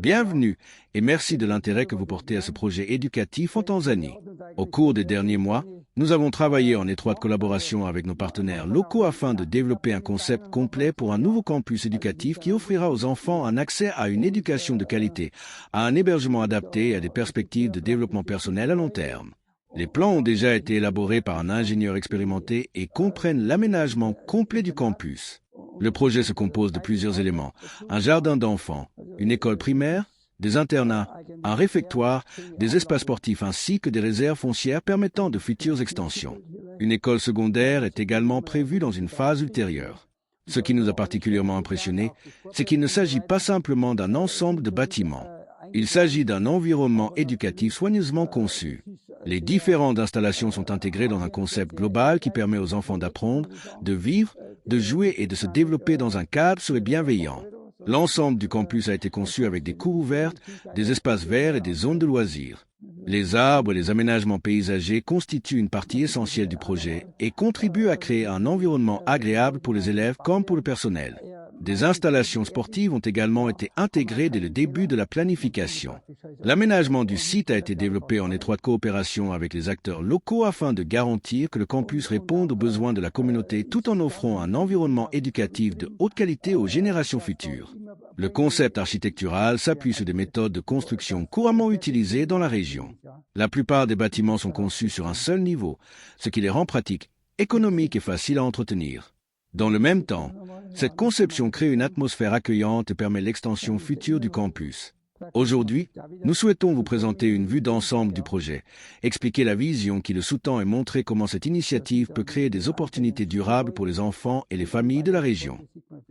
Bienvenue et merci de l'intérêt que vous portez à ce projet éducatif en Tanzanie. Au cours des derniers mois, nous avons travaillé en étroite collaboration avec nos partenaires locaux afin de développer un concept complet pour un nouveau campus éducatif qui offrira aux enfants un accès à une éducation de qualité, à un hébergement adapté et à des perspectives de développement personnel à long terme. Les plans ont déjà été élaborés par un ingénieur expérimenté et comprennent l'aménagement complet du campus. Le projet se compose de plusieurs éléments: un jardin d'enfants, une école primaire, des internats, un réfectoire, des espaces sportifs ainsi que des réserves foncières permettant de futures extensions. Une école secondaire est également prévue dans une phase ultérieure. Ce qui nous a particulièrement impressionnés, c'est qu'il ne s'agit pas simplement d'un ensemble de bâtiments. Il s'agit d'un environnement éducatif soigneusement conçu. Les différentes installations sont intégrées dans un concept global qui permet aux enfants d'apprendre, de vivre, de jouer et de se développer dans un cadre sûr et bienveillant. L'ensemble du campus a été conçu avec des cours ouvertes, des espaces verts et des zones de loisirs. Les arbres et les aménagements paysagers constituent une partie essentielle du projet et contribuent à créer un environnement agréable pour les élèves comme pour le personnel. Des installations sportives ont également été intégrées dès le début de la planification. L'aménagement du site a été développé en étroite coopération avec les acteurs locaux afin de garantir que le campus réponde aux besoins de la communauté tout en offrant un environnement éducatif de haute qualité aux générations futures. Le concept architectural s'appuie sur des méthodes de construction couramment utilisées dans la région. La plupart des bâtiments sont conçus sur un seul niveau, ce qui les rend pratiques, économiques et faciles à entretenir. Dans le même temps, cette conception crée une atmosphère accueillante et permet l'extension future du campus. Aujourd'hui, nous souhaitons vous présenter une vue d'ensemble du projet, expliquer la vision qui le sous-tend et montrer comment cette initiative peut créer des opportunités durables pour les enfants et les familles de la région.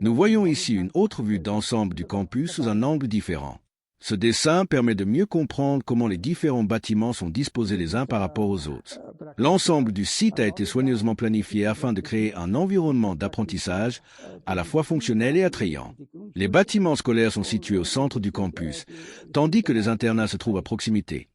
Nous voyons ici une autre vue d'ensemble du campus sous un angle différent. Ce dessin permet de mieux comprendre comment les différents bâtiments sont disposés les uns par rapport aux autres. L'ensemble du site a été soigneusement planifié afin de créer un environnement d'apprentissage à la fois fonctionnel et attrayant. Les bâtiments scolaires sont situés au centre du campus, tandis que les internats se trouvent à proximité,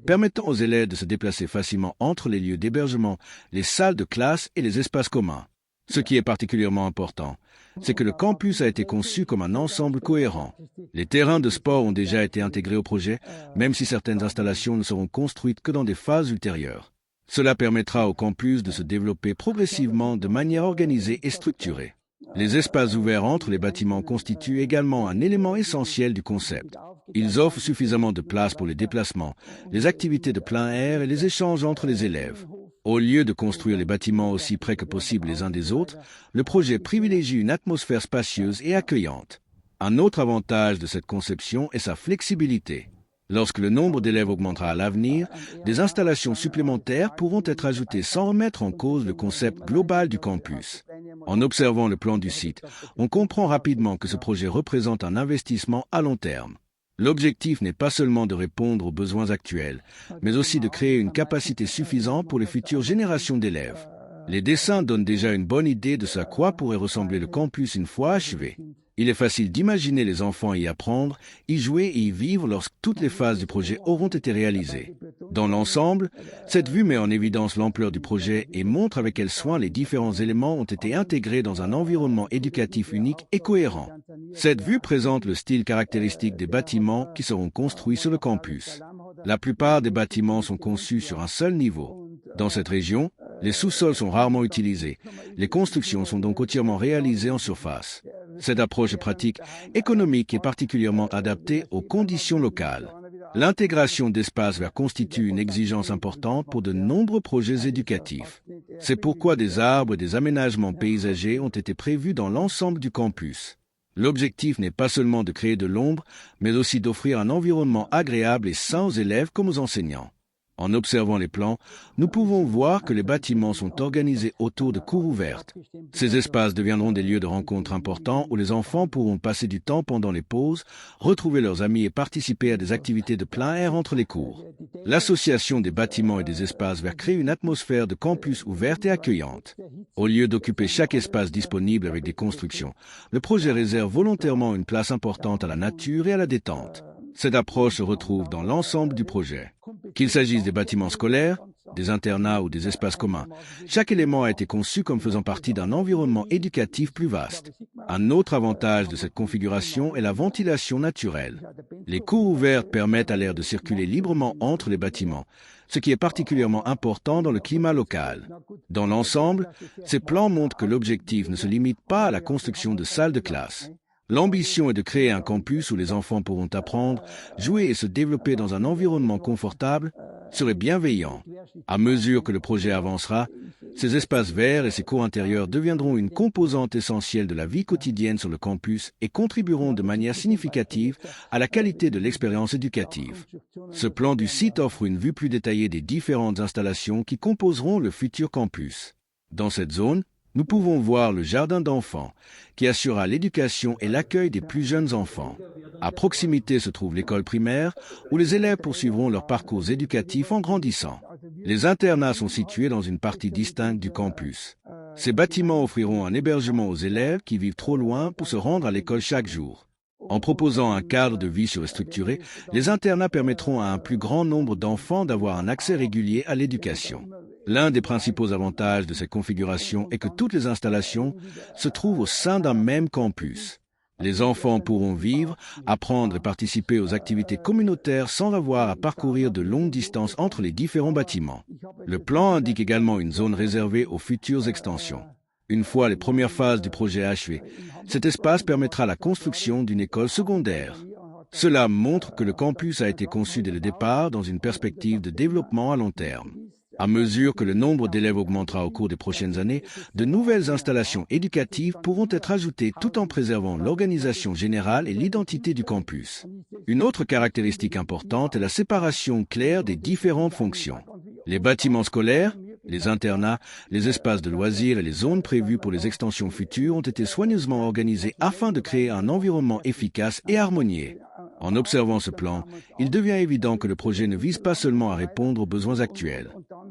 permettant aux élèves de se déplacer facilement entre les lieux d'hébergement, les salles de classe et les espaces communs. Ce qui est particulièrement important, c'est que le campus a été conçu comme un ensemble cohérent. Les terrains de sport ont déjà été intégrés au projet, même si certaines installations ne seront construites que dans des phases ultérieures. Cela permettra au campus de se développer progressivement de manière organisée et structurée. Les espaces ouverts entre les bâtiments constituent également un élément essentiel du concept. Ils offrent suffisamment de place pour les déplacements, les activités de plein air et les échanges entre les élèves. Au lieu de construire les bâtiments aussi près que possible les uns des autres, le projet privilégie une atmosphère spacieuse et accueillante. Un autre avantage de cette conception est sa flexibilité. Lorsque le nombre d'élèves augmentera à l'avenir, des installations supplémentaires pourront être ajoutées sans remettre en cause le concept global du campus. En observant le plan du site, on comprend rapidement que ce projet représente un investissement à long terme. L'objectif n'est pas seulement de répondre aux besoins actuels, mais aussi de créer une capacité suffisante pour les futures générations d'élèves. Les dessins donnent déjà une bonne idée de ce à quoi pourrait ressembler le campus une fois achevé. Il est facile d'imaginer les enfants y apprendre, y jouer et y vivre lorsque toutes les phases du projet auront été réalisées. Dans l'ensemble, cette vue met en évidence l'ampleur du projet et montre avec quel soin les différents éléments ont été intégrés dans un environnement éducatif unique et cohérent. Cette vue présente le style caractéristique des bâtiments qui seront construits sur le campus. La plupart des bâtiments sont conçus sur un seul niveau. Dans cette région, les sous-sols sont rarement utilisés. Les constructions sont donc entièrement réalisées en surface. Cette approche est pratique, économique et particulièrement adaptée aux conditions locales. L'intégration d'espaces verts constitue une exigence importante pour de nombreux projets éducatifs. C'est pourquoi des arbres et des aménagements paysagers ont été prévus dans l'ensemble du campus. L'objectif n'est pas seulement de créer de l'ombre, mais aussi d'offrir un environnement agréable et sain aux élèves comme aux enseignants. En observant les plans, nous pouvons voir que les bâtiments sont organisés autour de cours ouvertes. Ces espaces deviendront des lieux de rencontre importants où les enfants pourront passer du temps pendant les pauses, retrouver leurs amis et participer à des activités de plein air entre les cours. L'association des bâtiments et des espaces verts crée une atmosphère de campus ouverte et accueillante. Au lieu d'occuper chaque espace disponible avec des constructions, le projet réserve volontairement une place importante à la nature et à la détente. Cette approche se retrouve dans l'ensemble du projet. Qu'il s'agisse des bâtiments scolaires, des internats ou des espaces communs, chaque élément a été conçu comme faisant partie d'un environnement éducatif plus vaste. Un autre avantage de cette configuration est la ventilation naturelle. Les cours ouvertes permettent à l'air de circuler librement entre les bâtiments, ce qui est particulièrement important dans le climat local. Dans l'ensemble, ces plans montrent que l'objectif ne se limite pas à la construction de salles de classe. L'ambition est de créer un campus où les enfants pourront apprendre, jouer et se développer dans un environnement confortable, serait bienveillant. À mesure que le projet avancera, ces espaces verts et ces cours intérieurs deviendront une composante essentielle de la vie quotidienne sur le campus et contribueront de manière significative à la qualité de l'expérience éducative. Ce plan du site offre une vue plus détaillée des différentes installations qui composeront le futur campus. Dans cette zone, nous pouvons voir le jardin d'enfants, qui assurera l'éducation et l'accueil des plus jeunes enfants. À proximité se trouve l'école primaire, où les élèves poursuivront leur parcours éducatif en grandissant. Les internats sont situés dans une partie distincte du campus. Ces bâtiments offriront un hébergement aux élèves qui vivent trop loin pour se rendre à l'école chaque jour. En proposant un cadre de vie surstructuré, les internats permettront à un plus grand nombre d'enfants d'avoir un accès régulier à l'éducation. L'un des principaux avantages de cette configuration est que toutes les installations se trouvent au sein d'un même campus. Les enfants pourront vivre, apprendre et participer aux activités communautaires sans avoir à parcourir de longues distances entre les différents bâtiments. Le plan indique également une zone réservée aux futures extensions. Une fois les premières phases du projet achevées, cet espace permettra la construction d'une école secondaire. Cela montre que le campus a été conçu dès le départ dans une perspective de développement à long terme. À mesure que le nombre d'élèves augmentera au cours des prochaines années, de nouvelles installations éducatives pourront être ajoutées tout en préservant l'organisation générale et l'identité du campus. Une autre caractéristique importante est la séparation claire des différentes fonctions. Les bâtiments scolaires, les internats, les espaces de loisirs et les zones prévues pour les extensions futures ont été soigneusement organisés afin de créer un environnement efficace et harmonieux. En observant ce plan, il devient évident que le projet ne vise pas seulement à répondre aux besoins actuels.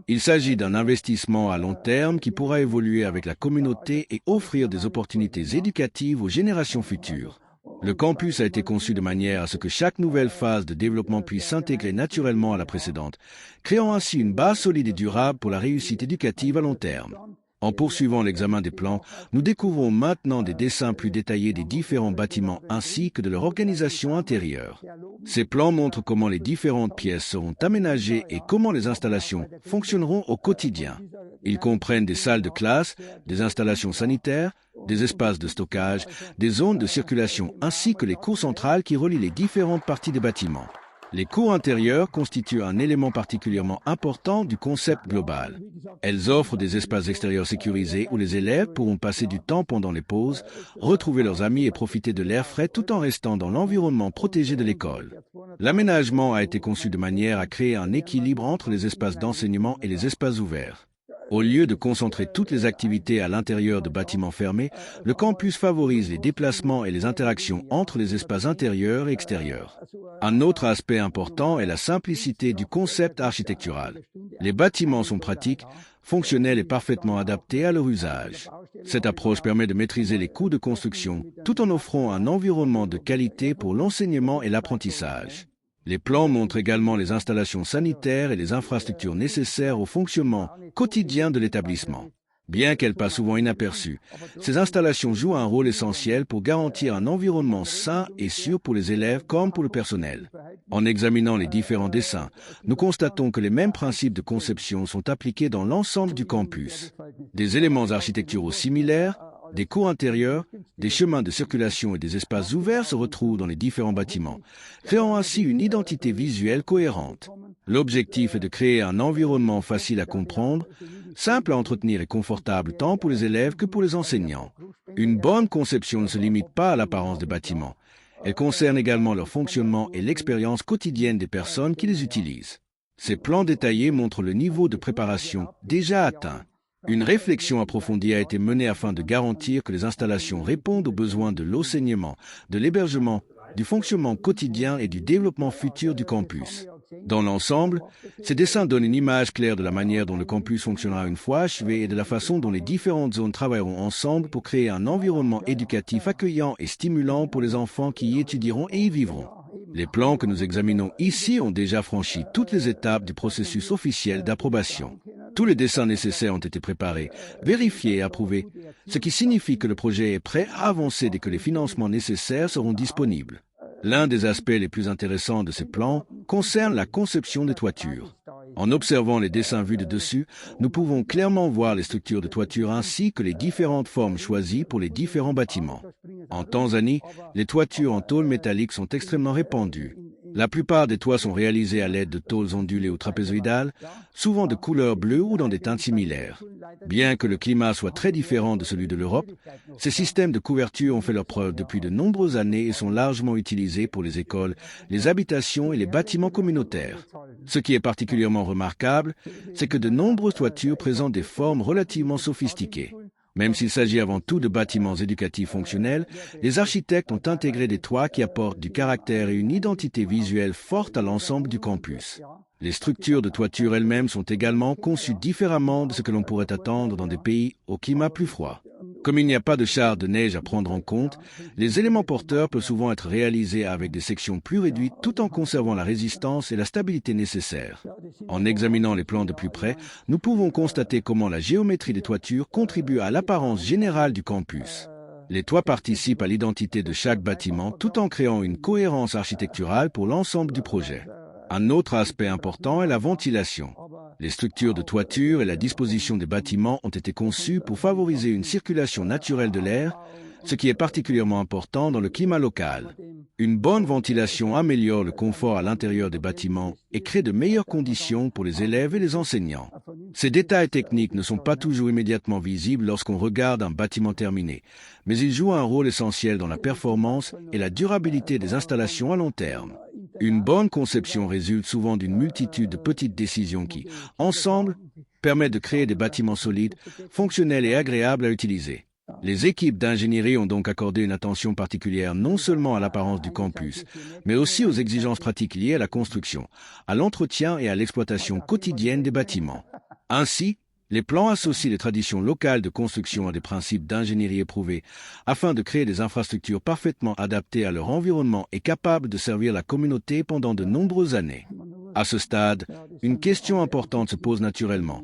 Il s'agit d'un investissement à long terme qui pourra évoluer avec la communauté et offrir des opportunités éducatives aux générations futures. Le campus a été conçu de manière à ce que chaque nouvelle phase de développement puisse s'intégrer naturellement à la précédente, créant ainsi une base solide et durable pour la réussite éducative à long terme. En poursuivant l'examen des plans, nous découvrons maintenant des dessins plus détaillés des différents bâtiments ainsi que de leur organisation intérieure. Ces plans montrent comment les différentes pièces seront aménagées et comment les installations fonctionneront au quotidien. Ils comprennent des salles de classe, des installations sanitaires, des espaces de stockage, des zones de circulation ainsi que les cours centrales qui relient les différentes parties des bâtiments. Les cours intérieures constituent un élément particulièrement important du concept global. Elles offrent des espaces extérieurs sécurisés où les élèves pourront passer du temps pendant les pauses, retrouver leurs amis et profiter de l'air frais tout en restant dans l'environnement protégé de l'école. L'aménagement a été conçu de manière à créer un équilibre entre les espaces d'enseignement et les espaces ouverts. Au lieu de concentrer toutes les activités à l'intérieur de bâtiments fermés, le campus favorise les déplacements et les interactions entre les espaces intérieurs et extérieurs. Un autre aspect important est la simplicité du concept architectural. Les bâtiments sont pratiques, fonctionnels et parfaitement adaptés à leur usage. Cette approche permet de maîtriser les coûts de construction tout en offrant un environnement de qualité pour l'enseignement et l'apprentissage. Les plans montrent également les installations sanitaires et les infrastructures nécessaires au fonctionnement quotidien de l'établissement. Bien qu'elles passent souvent inaperçues, ces installations jouent un rôle essentiel pour garantir un environnement sain et sûr pour les élèves comme pour le personnel. En examinant les différents dessins, nous constatons que les mêmes principes de conception sont appliqués dans l'ensemble du campus. Des éléments architecturaux similaires, des cours intérieurs, des chemins de circulation et des espaces ouverts se retrouvent dans les différents bâtiments, créant ainsi une identité visuelle cohérente. L'objectif est de créer un environnement facile à comprendre, simple à entretenir et confortable tant pour les élèves que pour les enseignants. Une bonne conception ne se limite pas à l'apparence des bâtiments. Elle concerne également leur fonctionnement et l'expérience quotidienne des personnes qui les utilisent. Ces plans détaillés montrent le niveau de préparation déjà atteint. Une réflexion approfondie a été menée afin de garantir que les installations répondent aux besoins de l'enseignement, de l'hébergement, du fonctionnement quotidien et du développement futur du campus. Dans l'ensemble, ces dessins donnent une image claire de la manière dont le campus fonctionnera une fois achevé et de la façon dont les différentes zones travailleront ensemble pour créer un environnement éducatif accueillant et stimulant pour les enfants qui y étudieront et y vivront. Les plans que nous examinons ici ont déjà franchi toutes les étapes du processus officiel d'approbation. Tous les dessins nécessaires ont été préparés, vérifiés et approuvés, ce qui signifie que le projet est prêt à avancer dès que les financements nécessaires seront disponibles. L'un des aspects les plus intéressants de ces plans concerne la conception des toitures. En observant les dessins vus de dessus, nous pouvons clairement voir les structures de toiture ainsi que les différentes formes choisies pour les différents bâtiments. En Tanzanie, les toitures en tôle métallique sont extrêmement répandues. La plupart des toits sont réalisés à l'aide de tôles ondulées ou trapézoïdales, souvent de couleur bleue ou dans des teintes similaires. Bien que le climat soit très différent de celui de l'Europe, ces systèmes de couverture ont fait leur preuve depuis de nombreuses années et sont largement utilisés pour les écoles, les habitations et les bâtiments communautaires. Ce qui est particulièrement remarquable, c'est que de nombreuses toitures présentent des formes relativement sophistiquées. Même s'il s'agit avant tout de bâtiments éducatifs fonctionnels, les architectes ont intégré des toits qui apportent du caractère et une identité visuelle forte à l'ensemble du campus. Les structures de toiture elles-mêmes sont également conçues différemment de ce que l'on pourrait attendre dans des pays au climat plus froid. Comme il n'y a pas de char de neige à prendre en compte, les éléments porteurs peuvent souvent être réalisés avec des sections plus réduites tout en conservant la résistance et la stabilité nécessaires. En examinant les plans de plus près, nous pouvons constater comment la géométrie des toitures contribue à l'apparence générale du campus. Les toits participent à l'identité de chaque bâtiment tout en créant une cohérence architecturale pour l'ensemble du projet. Un autre aspect important est la ventilation. Les structures de toiture et la disposition des bâtiments ont été conçues pour favoriser une circulation naturelle de l'air, ce qui est particulièrement important dans le climat local. Une bonne ventilation améliore le confort à l'intérieur des bâtiments et crée de meilleures conditions pour les élèves et les enseignants. Ces détails techniques ne sont pas toujours immédiatement visibles lorsqu'on regarde un bâtiment terminé, mais ils jouent un rôle essentiel dans la performance et la durabilité des installations à long terme. Une bonne conception résulte souvent d'une multitude de petites décisions qui, ensemble, permettent de créer des bâtiments solides, fonctionnels et agréables à utiliser. Les équipes d'ingénierie ont donc accordé une attention particulière non seulement à l'apparence du campus, mais aussi aux exigences pratiques liées à la construction, à l'entretien et à l'exploitation quotidienne des bâtiments. Ainsi, les plans associent les traditions locales de construction à des principes d'ingénierie éprouvés, afin de créer des infrastructures parfaitement adaptées à leur environnement et capables de servir la communauté pendant de nombreuses années. À ce stade, une question importante se pose naturellement.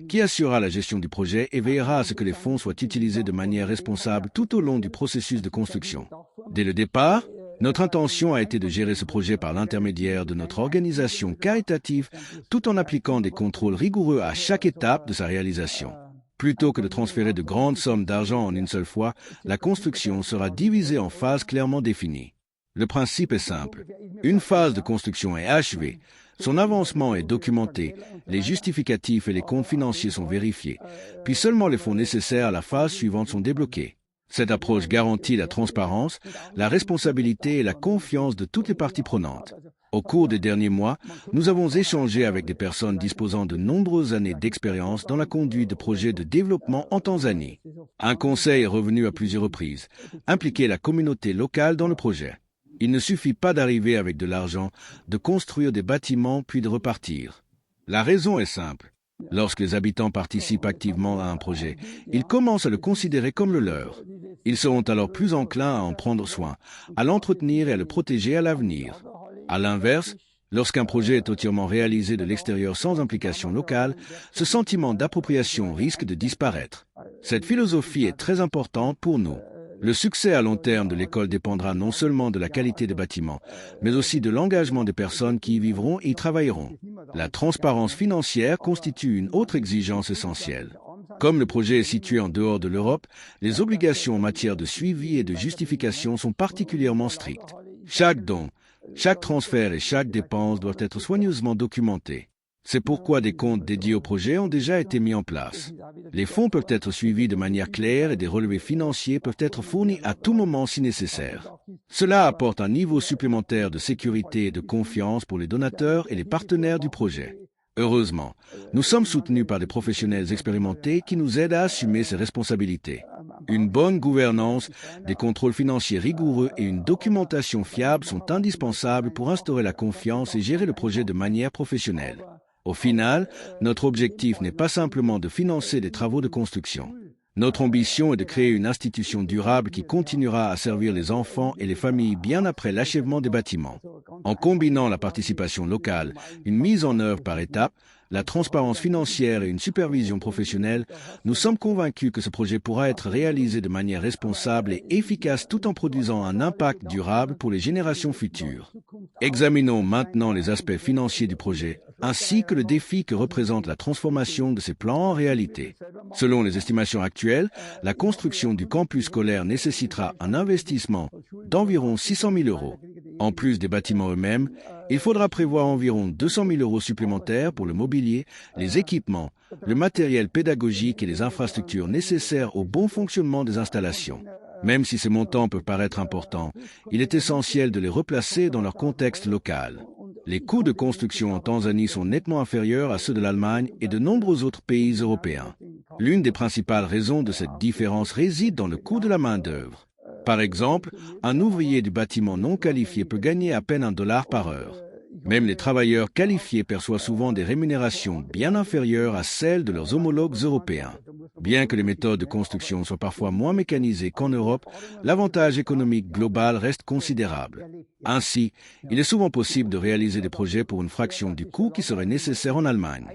Qui assurera la gestion du projet et veillera à ce que les fonds soient utilisés de manière responsable tout au long du processus de construction? Dès le départ, notre intention a été de gérer ce projet par l'intermédiaire de notre organisation caritative tout en appliquant des contrôles rigoureux à chaque étape de sa réalisation. Plutôt que de transférer de grandes sommes d'argent en une seule fois, la construction sera divisée en phases clairement définies. Le principe est simple. Une phase de construction est achevée. Son avancement est documenté, les justificatifs et les comptes financiers sont vérifiés, puis seulement les fonds nécessaires à la phase suivante sont débloqués. Cette approche garantit la transparence, la responsabilité et la confiance de toutes les parties prenantes. Au cours des derniers mois, nous avons échangé avec des personnes disposant de nombreuses années d'expérience dans la conduite de projets de développement en Tanzanie. Un conseil est revenu à plusieurs reprises, impliquer la communauté locale dans le projet. Il ne suffit pas d'arriver avec de l'argent, de construire des bâtiments puis de repartir. La raison est simple. Lorsque les habitants participent activement à un projet, ils commencent à le considérer comme le leur. Ils seront alors plus enclins à en prendre soin, à l'entretenir et à le protéger à l'avenir. À l'inverse, lorsqu'un projet est entièrement réalisé de l'extérieur sans implication locale, ce sentiment d'appropriation risque de disparaître. Cette philosophie est très importante pour nous. Le succès à long terme de l'école dépendra non seulement de la qualité des bâtiments, mais aussi de l'engagement des personnes qui y vivront et y travailleront. La transparence financière constitue une autre exigence essentielle. Comme le projet est situé en dehors de l'Europe, les obligations en matière de suivi et de justification sont particulièrement strictes. Chaque don, chaque transfert et chaque dépense doivent être soigneusement documentés. C'est pourquoi des comptes dédiés au projet ont déjà été mis en place. Les fonds peuvent être suivis de manière claire et des relevés financiers peuvent être fournis à tout moment si nécessaire. Cela apporte un niveau supplémentaire de sécurité et de confiance pour les donateurs et les partenaires du projet. Heureusement, nous sommes soutenus par des professionnels expérimentés qui nous aident à assumer ces responsabilités. Une bonne gouvernance, des contrôles financiers rigoureux et une documentation fiable sont indispensables pour instaurer la confiance et gérer le projet de manière professionnelle. Au final, notre objectif n'est pas simplement de financer des travaux de construction. Notre ambition est de créer une institution durable qui continuera à servir les enfants et les familles bien après l'achèvement des bâtiments. En combinant la participation locale, une mise en œuvre par étapes, la transparence financière et une supervision professionnelle, nous sommes convaincus que ce projet pourra être réalisé de manière responsable et efficace tout en produisant un impact durable pour les générations futures. Examinons maintenant les aspects financiers du projet, ainsi que le défi que représente la transformation de ces plans en réalité. Selon les estimations actuelles, la construction du campus scolaire nécessitera un investissement d'environ 600 000 euros. En plus des bâtiments eux-mêmes, il faudra prévoir environ 200 000 euros supplémentaires pour le mobilier, les équipements, le matériel pédagogique et les infrastructures nécessaires au bon fonctionnement des installations. Même si ces montants peuvent paraître importants, il est essentiel de les replacer dans leur contexte local. Les coûts de construction en Tanzanie sont nettement inférieurs à ceux de l'Allemagne et de nombreux autres pays européens. L'une des principales raisons de cette différence réside dans le coût de la main-d'œuvre. Par exemple, un ouvrier du bâtiment non qualifié peut gagner à peine $1 par heure. Même les travailleurs qualifiés perçoivent souvent des rémunérations bien inférieures à celles de leurs homologues européens. Bien que les méthodes de construction soient parfois moins mécanisées qu'en Europe, l'avantage économique global reste considérable. Ainsi, il est souvent possible de réaliser des projets pour une fraction du coût qui serait nécessaire en Allemagne.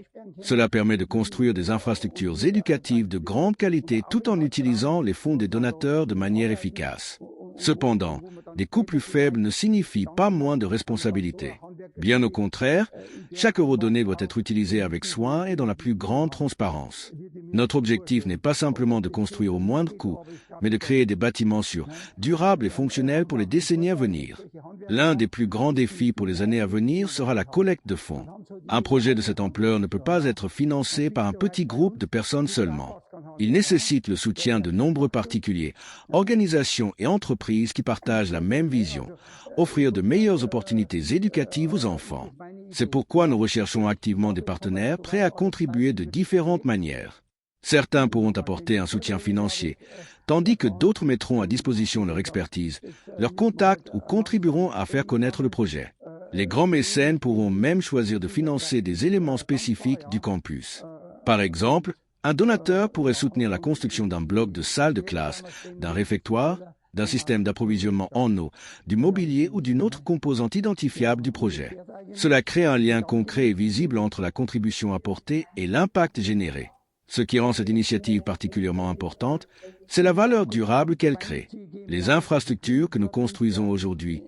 Cela permet de construire des infrastructures éducatives de grande qualité tout en utilisant les fonds des donateurs de manière efficace. Cependant, des coûts plus faibles ne signifient pas moins de responsabilité. Bien au contraire, chaque euro donné doit être utilisé avec soin et dans la plus grande transparence. Notre objectif n'est pas simplement de construire au moindre coût, mais de créer des bâtiments sûrs, durables et fonctionnels pour les décennies à venir. L'un des plus grands défis pour les années à venir sera la collecte de fonds. Un projet de cette ampleur ne peut pas être financé par un petit groupe de personnes seulement. Il nécessite le soutien de nombreux particuliers, organisations et entreprises qui partagent la même vision, offrir de meilleures opportunités éducatives aux enfants. C'est pourquoi nous recherchons activement des partenaires prêts à contribuer de différentes manières. Certains pourront apporter un soutien financier, tandis que d'autres mettront à disposition leur expertise, leurs contacts ou contribueront à faire connaître le projet. Les grands mécènes pourront même choisir de financer des éléments spécifiques du campus. Par exemple, un donateur pourrait soutenir la construction d'un bloc de salle de classe, d'un réfectoire, d'un système d'approvisionnement en eau, du mobilier ou d'une autre composante identifiable du projet. Cela crée un lien concret et visible entre la contribution apportée et l'impact généré. Ce qui rend cette initiative particulièrement importante, c'est la valeur durable qu'elle crée. Les infrastructures que nous construisons aujourd'hui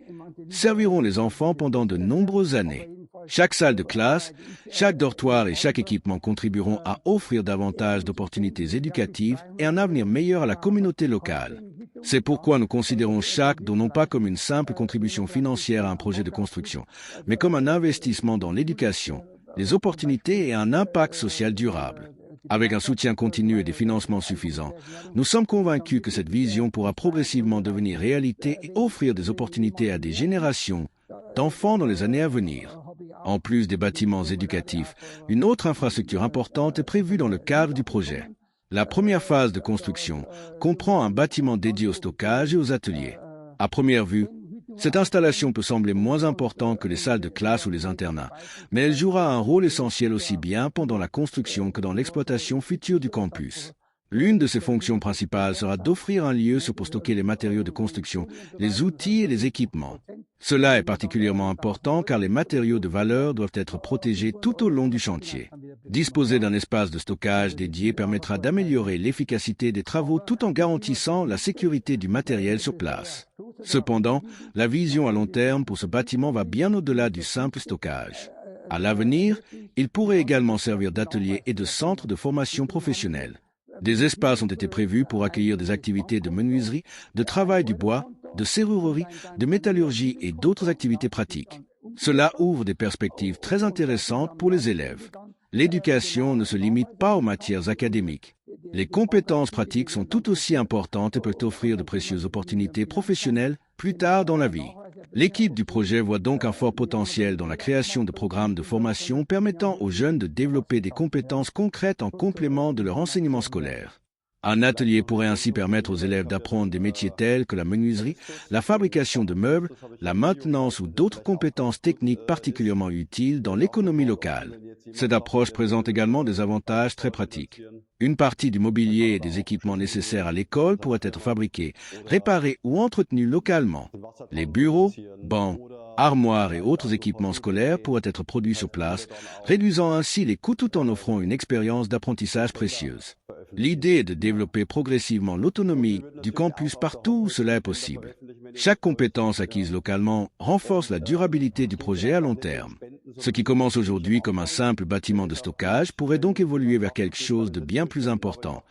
serviront les enfants pendant de nombreuses années. Chaque salle de classe, chaque dortoir et chaque équipement contribueront à offrir davantage d'opportunités éducatives et un avenir meilleur à la communauté locale. C'est pourquoi nous considérons chaque don non pas comme une simple contribution financière à un projet de construction, mais comme un investissement dans l'éducation, les opportunités et un impact social durable. Avec un soutien continu et des financements suffisants, nous sommes convaincus que cette vision pourra progressivement devenir réalité et offrir des opportunités à des générations d'enfants dans les années à venir. En plus des bâtiments éducatifs, une autre infrastructure importante est prévue dans le cadre du projet. La première phase de construction comprend un bâtiment dédié au stockage et aux ateliers. À première vue, cette installation peut sembler moins importante que les salles de classe ou les internats, mais elle jouera un rôle essentiel aussi bien pendant la construction que dans l'exploitation future du campus. L'une de ses fonctions principales sera d'offrir un lieu pour stocker les matériaux de construction, les outils et les équipements. Cela est particulièrement important car les matériaux de valeur doivent être protégés tout au long du chantier. Disposer d'un espace de stockage dédié permettra d'améliorer l'efficacité des travaux tout en garantissant la sécurité du matériel sur place. Cependant, la vision à long terme pour ce bâtiment va bien au-delà du simple stockage. À l'avenir, il pourrait également servir d'atelier et de centre de formation professionnelle. Des espaces ont été prévus pour accueillir des activités de menuiserie, de travail du bois, de serrurerie, de métallurgie et d'autres activités pratiques. Cela ouvre des perspectives très intéressantes pour les élèves. L'éducation ne se limite pas aux matières académiques. Les compétences pratiques sont tout aussi importantes et peuvent offrir de précieuses opportunités professionnelles plus tard dans la vie. L'équipe du projet voit donc un fort potentiel dans la création de programmes de formation permettant aux jeunes de développer des compétences concrètes en complément de leur enseignement scolaire. Un atelier pourrait ainsi permettre aux élèves d'apprendre des métiers tels que la menuiserie, la fabrication de meubles, la maintenance ou d'autres compétences techniques particulièrement utiles dans l'économie locale. Cette approche présente également des avantages très pratiques. Une partie du mobilier et des équipements nécessaires à l'école pourraient être fabriqués, réparés ou entretenus localement. Les bureaux, bancs, armoires et autres équipements scolaires pourraient être produits sur place, réduisant ainsi les coûts tout en offrant une expérience d'apprentissage précieuse. L'idée est de développer progressivement l'autonomie du campus partout où cela est possible. Chaque compétence acquise localement renforce la durabilité du projet à long terme. Ce qui commence aujourd'hui comme un simple bâtiment de stockage pourrait donc évoluer vers quelque chose de bien plus important,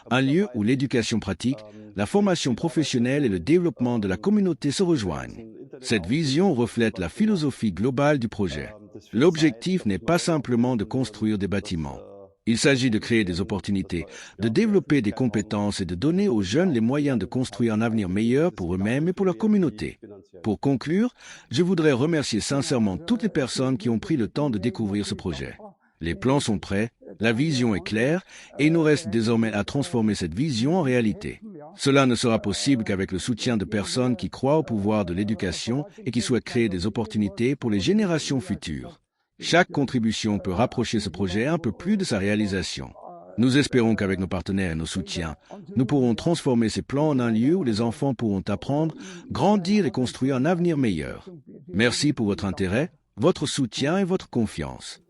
un lieu où l'éducation pratique, la formation professionnelle et le développement de la communauté se rejoignent. Cette vision reflète la philosophie globale du projet. L'objectif n'est pas simplement de construire des bâtiments. Il s'agit de créer des opportunités, de développer des compétences et de donner aux jeunes les moyens de construire un avenir meilleur pour eux-mêmes et pour leur communauté. Pour conclure, je voudrais remercier sincèrement toutes les personnes qui ont pris le temps de découvrir ce projet. Les plans sont prêts, la vision est claire et il nous reste désormais à transformer cette vision en réalité. Cela ne sera possible qu'avec le soutien de personnes qui croient au pouvoir de l'éducation et qui souhaitent créer des opportunités pour les générations futures. Chaque contribution peut rapprocher ce projet un peu plus de sa réalisation. Nous espérons qu'avec nos partenaires et nos soutiens, nous pourrons transformer ces plans en un lieu où les enfants pourront apprendre, grandir et construire un avenir meilleur. Merci pour votre intérêt, votre soutien et votre confiance.